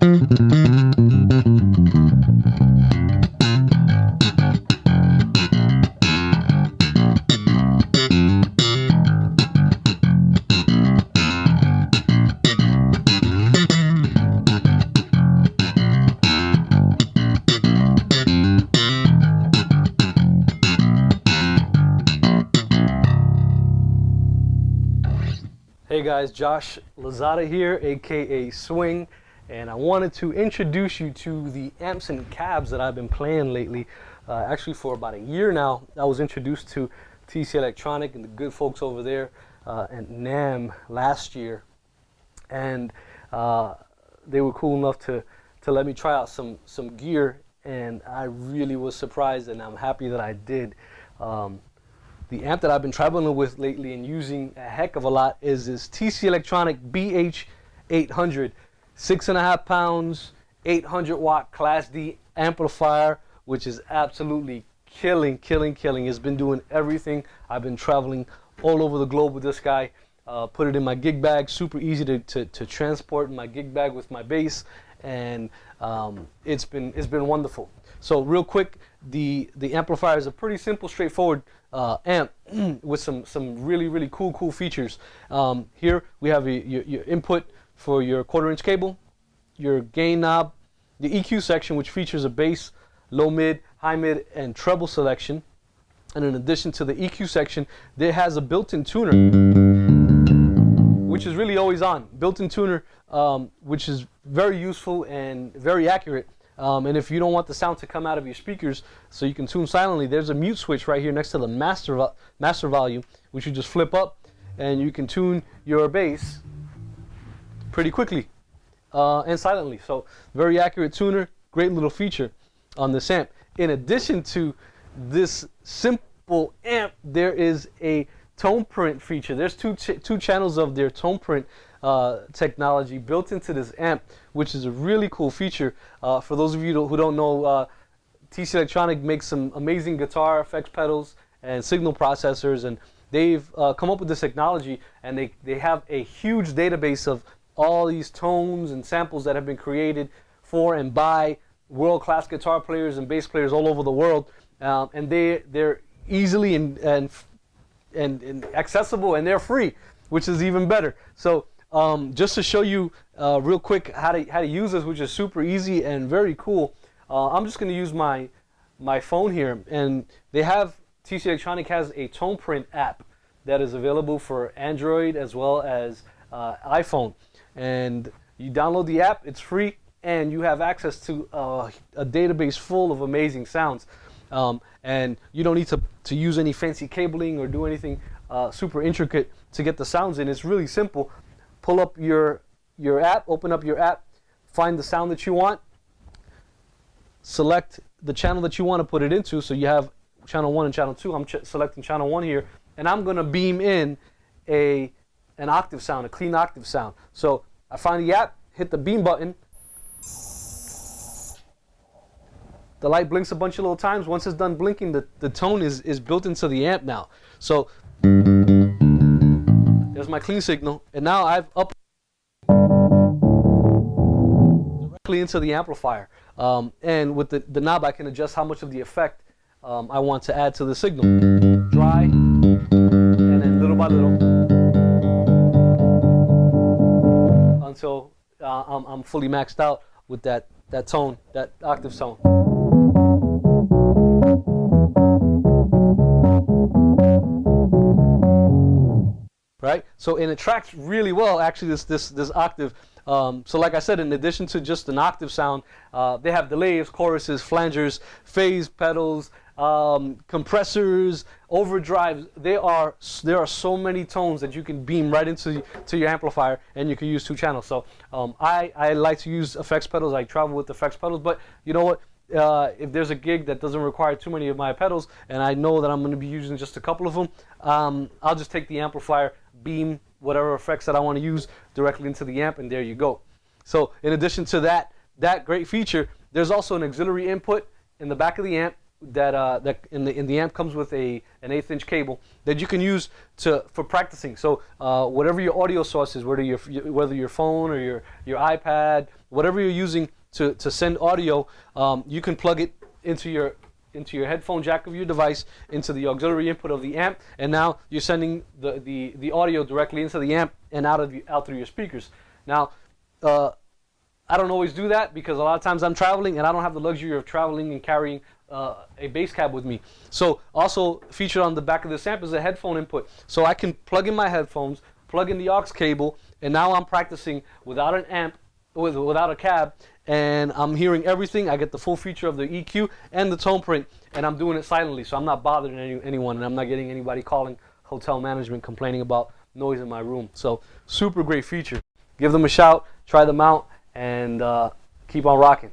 Hey guys, Josh Lozada here, aka Swing, and I wanted to introduce you to the amps and cabs that I've been playing lately. Actually, for about a year now, I was introduced to TC Electronic and the good folks over there at NAMM last year, and they were cool enough to let me try out some gear, and I really was surprised, and I'm happy that I did. The amp that I've been traveling with lately and using a heck of a lot is this TC Electronic BH800, 6.5 pounds, 800 watt Class D amplifier, which is absolutely killing. It's been doing everything. I've been traveling all over the globe with this guy. Put it in my gig bag, super easy to transport in my gig bag with my bass, and it's been wonderful. So real quick, the amplifier is a pretty simple, straightforward amp with some really cool features. Here we have your input for your 1/4-inch cable, your gain knob, the EQ section, which features a bass, low mid, high mid, and treble selection. And in addition to the EQ section, there has a built-in tuner, which is really always on. Built-in tuner, which is very useful and very accurate. And if you don't want the sound to come out of your speakers so you can tune silently, there's a mute switch right here next to the master volume, which you just flip up, and you can tune your bass pretty quickly and silently. So very accurate tuner, great little feature on this amp. In addition to this simple amp, there is a tone print feature. There's two channels of their tone print technology built into this amp, which is a really cool feature. For those of you who don't know, TC Electronic makes some amazing guitar effects pedals and signal processors, and they've come up with this technology, and they have a huge database of all these tones and samples that have been created for and by world-class guitar players and bass players all over the world, and they're easily and accessible, and they're free, which is even better. So just to show you real quick how to use this, which is super easy and very cool, I'm just going to use my phone here, and TC Electronic has a tone print app that is available for Android as well as iPhone, and you download the app, it's free, and you have access to a database full of amazing sounds, and you don't need to use any fancy cabling or do anything super intricate to get the sounds in. It's really simple. Pull up your app, open up your app, find the sound that you want, select the channel that you want to put it into. So you have channel 1 and channel 2. I'm selecting channel 1 here, and I'm going to beam in an octave sound, a clean octave sound. So I find the app, hit the beam button. The light blinks a bunch of little times. Once it's done blinking, the tone is built into the amp now. So there's my clean signal, and now I've up directly into the amplifier. And with the knob, I can adjust how much of the effect I want to add to the signal. Dry, and then little by little, until I'm fully maxed out with that tone, that octave tone. Right, so and it tracks really well, actually, this octave. So like I said, in addition to just an octave sound, they have delays, choruses, flangers, phase pedals, compressors, overdrives. There are so many tones that you can beam right into your amplifier, and you can use 2 channels. So I like to use effects pedals. I travel with effects pedals, but you know what? If there's a gig that doesn't require too many of my pedals, and I know that I'm going to be using just a couple of them, I'll just take the amplifier, beam whatever effects that I want to use directly into the amp, and there you go. So in addition to that great feature, there's also an auxiliary input in the back of the amp that in the amp comes with an 1/8-inch cable that you can use for practicing. So whatever your audio source is, whether your phone or your iPad whatever you're using to send audio, you can plug it into your headphone jack of your device, into the auxiliary input of the amp, and now you're sending the audio directly into the amp and out through your speakers. Now, I don't always do that because a lot of times I'm traveling and I don't have the luxury of traveling and carrying a bass cab with me. So also featured on the back of this amp is a headphone input. So I can plug in my headphones, plug in the aux cable, and now I'm practicing without an amp, without a cab, and I'm hearing everything. I get the full feature of the EQ and the tone print, and I'm doing it silently, so I'm not bothering anyone, and I'm not getting anybody calling hotel management complaining about noise in my room. So super great feature. Give them a shout, try them out, and keep on rocking.